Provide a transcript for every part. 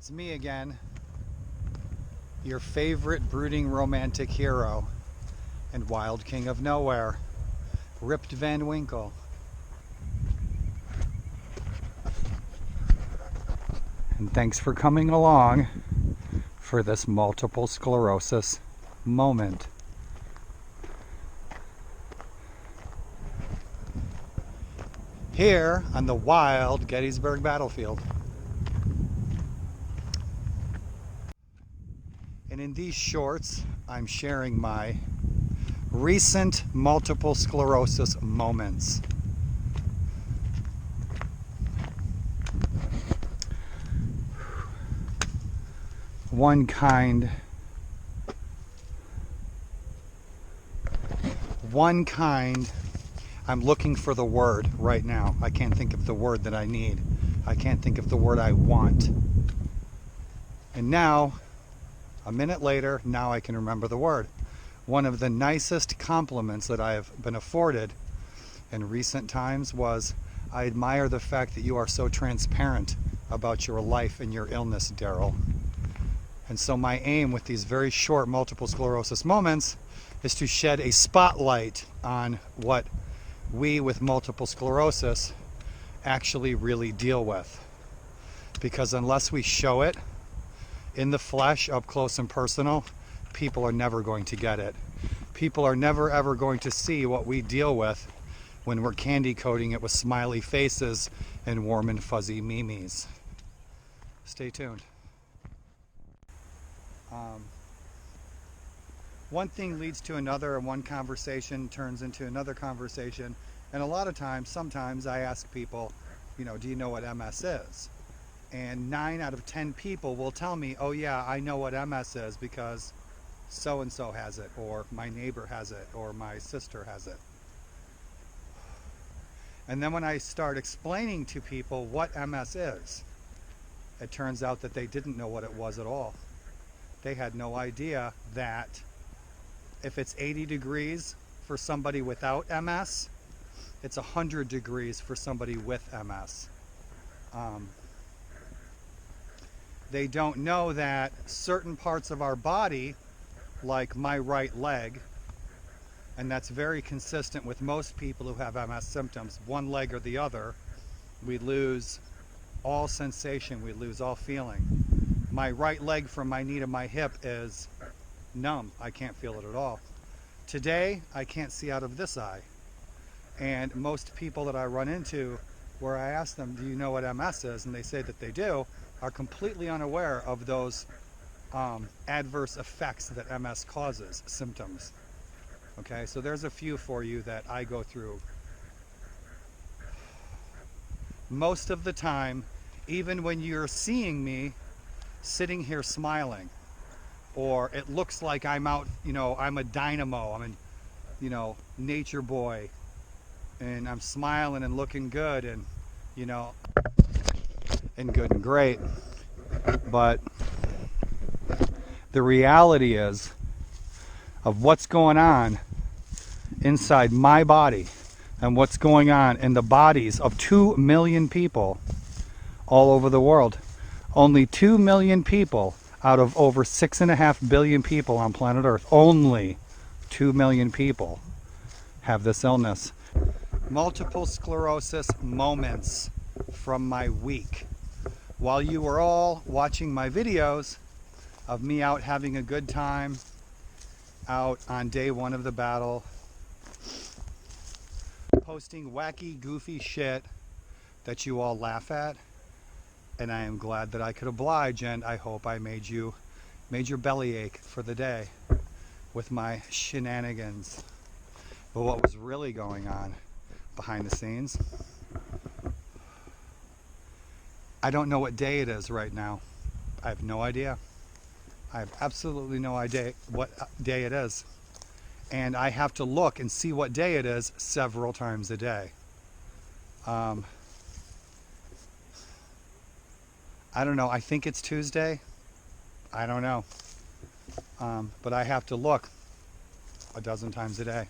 It's me again, your favorite brooding romantic hero and wild king of nowhere, Ripped Van Winkle. And thanks for coming along for this multiple sclerosis moment. Here on the wild Gettysburg battlefield. And in these shorts, I'm sharing my recent multiple sclerosis moments. One kind, I'm looking for the word right now. I can't think of the word that I need. I can't think of the word I want. And now, a minute later, now I can remember the word. One of the nicest compliments that I have been afforded in recent times was, I admire the fact that you are so transparent about your life and your illness, Daryl. And so my aim with these very short multiple sclerosis moments is to shed a spotlight on what we with multiple sclerosis actually really deal with. Because unless we show it in the flesh, up close and personal, people are never going to get it. People are never ever going to see what we deal with when we're candy coating it with smiley faces and warm and fuzzy memes. Stay tuned. One thing leads to another, and one conversation turns into another conversation. And a lot of times, sometimes I ask people, do you know what MS is? And 9 out of 10 people will tell me, oh yeah, I know what MS is because so-and-so has it, or my neighbor has it, or my sister has it. And then when I start explaining to people what MS is, it turns out that they didn't know what it was at all. They had no idea that if it's 80 degrees for somebody without MS, it's 100 degrees for somebody with MS. They don't know that certain parts of our body, like my right leg, and that's very consistent with most people who have MS symptoms, one leg or the other, we lose all sensation, we lose all feeling. My right leg from my knee to my hip is numb. I can't feel it at all. Today, I can't see out of this eye. And most people that I run into, where I ask them, do you know what MS is? And they say that they do, are completely unaware of those adverse effects that MS causes, symptoms. Okay, so there's a few for you that I go through. Most of the time, even when you're seeing me sitting here smiling, or it looks like I'm out, I'm a dynamo, I'm a, nature boy, and I'm smiling and looking good and, and good and great. But the reality is of what's going on inside my body and what's going on in the bodies of 2 million people all over the world. Only 2 million people out of over 6.5 billion people on planet Earth, only 2 million people have this illness. Multiple sclerosis moments from my week. While you were all watching my videos of me out having a good time, out on day 1 of the battle, posting wacky, goofy shit that you all laugh at, and I am glad that I could oblige, and I hope I made your belly ache for the day with my shenanigans. But what was really going on behind the scenes, I don't know what day it is right now. I have no idea. I have absolutely no idea what day it is. And I have to look and see what day it is several times a day. I don't know. I think it's Tuesday. I don't know. But I have to look a dozen times a day.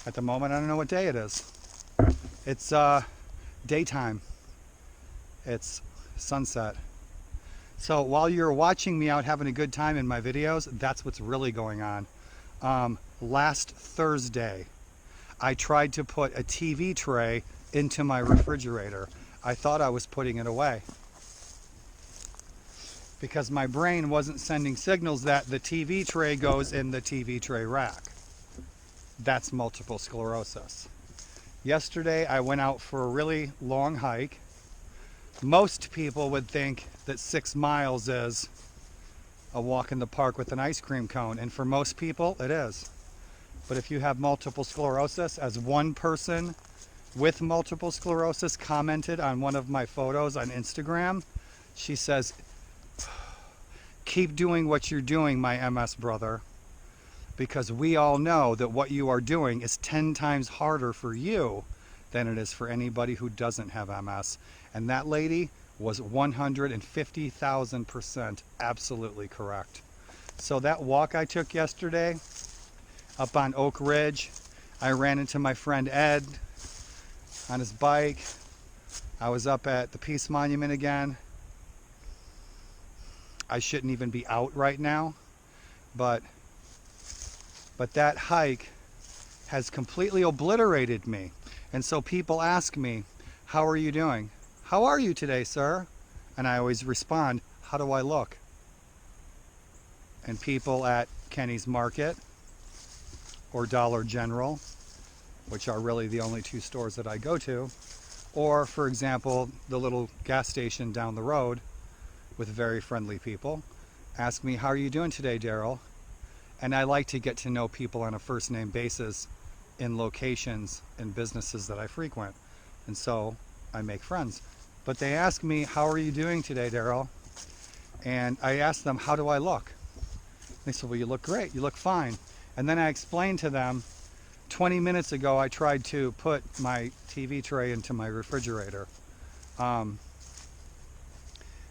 At the moment, I don't know what day it is. It's daytime. It's sunset. So while you're watching me out having a good time in my videos, that's what's really going on. Last Thursday, I tried to put a TV tray into my refrigerator. I thought I was putting it away because my brain wasn't sending signals that the TV tray goes in the TV tray rack. That's multiple sclerosis. Yesterday, I went out for a really long hike. Most people would think that 6 miles is a walk in the park with an ice cream cone, and for most people, it is. But if you have multiple sclerosis, as one person with multiple sclerosis commented on one of my photos on Instagram, she says, "Keep doing what you're doing, my MS brother, because we all know that what you are doing is 10 times harder for you than it is for anybody who doesn't have MS." And that lady was 150,000% absolutely correct. So that walk I took yesterday up on Oak Ridge, I ran into my friend Ed on his bike. I was up at the Peace Monument again. I shouldn't even be out right now, but that hike has completely obliterated me. And so people ask me, "How are you doing? How are you today, sir?" And I always respond, "How do I look?" And people at Kenny's Market or Dollar General, which are really the only two stores that I go to, or for example, the little gas station down the road with very friendly people, ask me, "How are you doing today, Daryl?" And I like to get to know people on a first name basis in locations and businesses that I frequent. And so I make friends. But they ask me, "How are you doing today, Daryl?" And I ask them, "How do I look?" They say, "Well, you look great, you look fine." And then I explain to them, 20 minutes ago I tried to put my TV tray into my refrigerator. And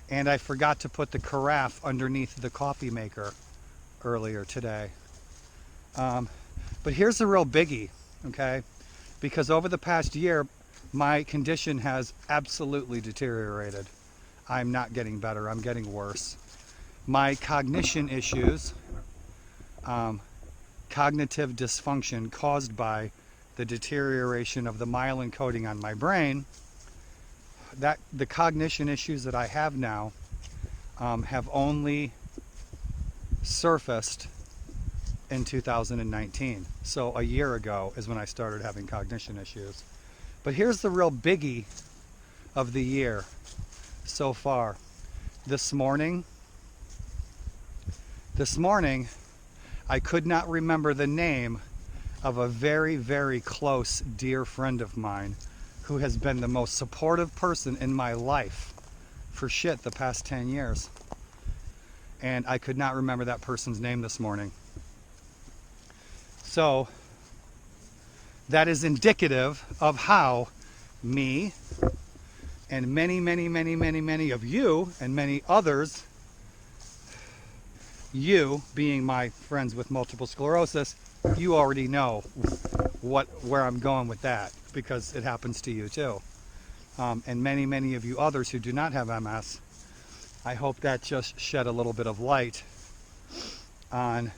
I forgot to put the carafe underneath the coffee maker earlier today. But here's the real biggie, okay? Because over the past year, my condition has absolutely deteriorated. I'm not getting better, I'm getting worse. My cognition issues, cognitive dysfunction caused by the deterioration of the myelin coating on my brain, that the cognition issues that I have now have only surfaced in 2019. So a year ago is when I started having cognition issues. But here's the real biggie of the year so far. This morning, I could not remember the name of a very, very close dear friend of mine who has been the most supportive person in my life for shit the past 10 years. And I could not remember that person's name this morning. So that is indicative of how me and many of you and many others, you being my friends with multiple sclerosis, you already know where I'm going with that because it happens to you too. And many of you others who do not have MS, I hope that just shed a little bit of light on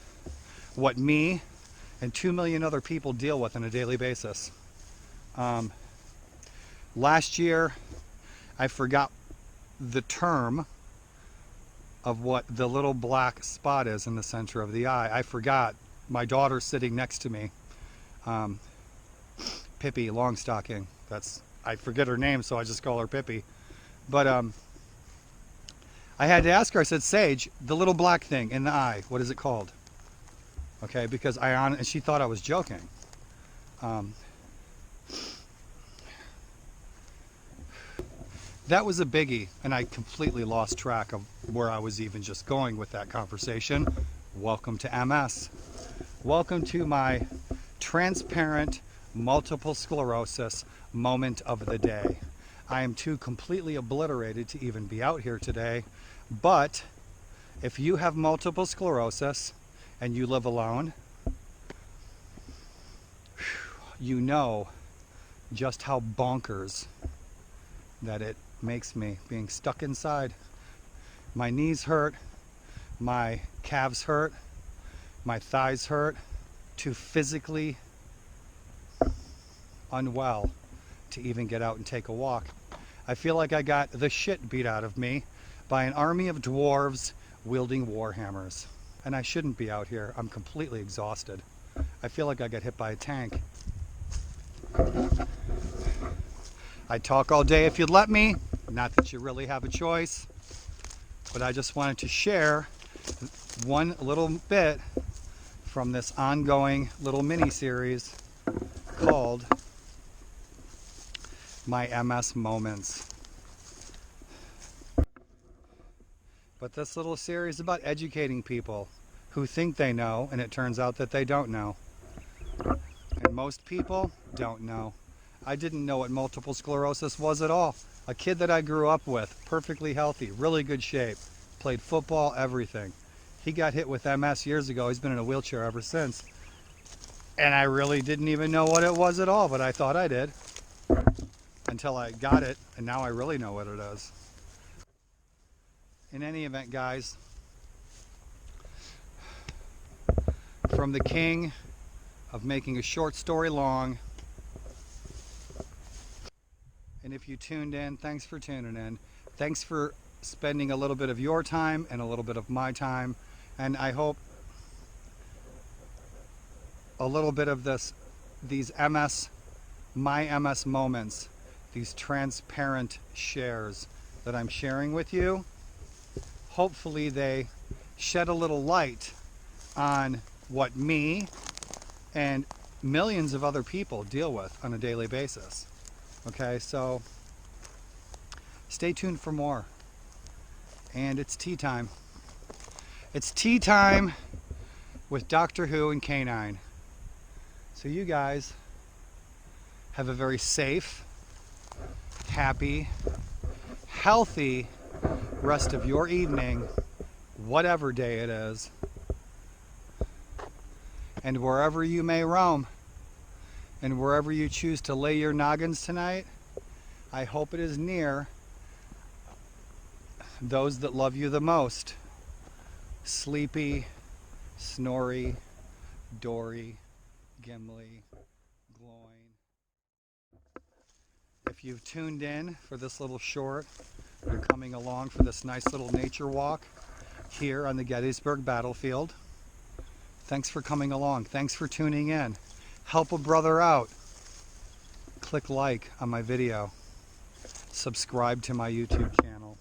what me and 2 million other people deal with on a daily basis. Last year, I forgot the term of what the little black spot is in the center of the eye. I forgot. My daughter's sitting next to me. Pippi Longstocking. I forget her name, so I just call her Pippi. But I had to ask her, I said, "Sage, the little black thing in the eye, what is it called?" Okay, because and she thought I was joking. That was a biggie, and I completely lost track of where I was even just going with that conversation. Welcome to MS. Welcome to my transparent multiple sclerosis moment of the day. I am too completely obliterated to even be out here today, but if you have multiple sclerosis and you live alone, you know just how bonkers that it makes me being stuck inside. My knees hurt, my calves hurt, my thighs hurt, too physically unwell to even get out and take a walk. I feel like I got the shit beat out of me by an army of dwarves wielding war hammers. And I shouldn't be out here. I'm completely exhausted. I feel like I got hit by a tank. I'd talk all day if you'd let me. Not that you really have a choice, but I just wanted to share one little bit from this ongoing little mini-series called My MS Moments. But this little series is about educating people who think they know, and it turns out that they don't know. And most people don't know. I didn't know what multiple sclerosis was at all. A kid that I grew up with, perfectly healthy, really good shape, played football, everything. He got hit with MS years ago. He's been in a wheelchair ever since. And I really didn't even know what it was at all, but I thought I did. Until I got it, and now I really know what it is. In any event, guys, from the king of making a short story long, and if you tuned in, thanks for tuning in. Thanks for spending a little bit of your time and a little bit of my time, and I hope a little bit of these my MS moments, these transparent shares that I'm sharing with you, hopefully they shed a little light on what me and millions of other people deal with on a daily basis. Okay, so stay tuned for more. And it's tea time. It's tea time with Doctor Who and K9. So you guys have a very safe, happy, healthy rest of your evening, whatever day it is. And wherever you may roam, and wherever you choose to lay your noggins tonight, I hope it is near those that love you the most. Sleepy, Snorri, Dory, Gimli, Gloin. If you've tuned in for this little short, you're coming along for this nice little nature walk here on the Gettysburg battlefield. Thanks for coming along. Thanks for tuning in. Help a brother out. Click like on my video. Subscribe to my YouTube channel.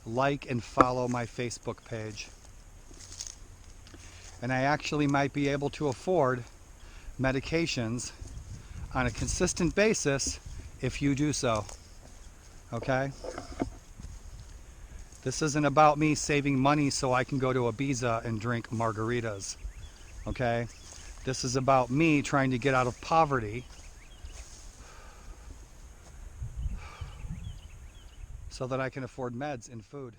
Like and follow my Facebook page. And I actually might be able to afford medications on a consistent basis if you do so. Okay? This isn't about me saving money so I can go to Ibiza and drink margaritas. Okay? This is about me trying to get out of poverty so that I can afford meds and food.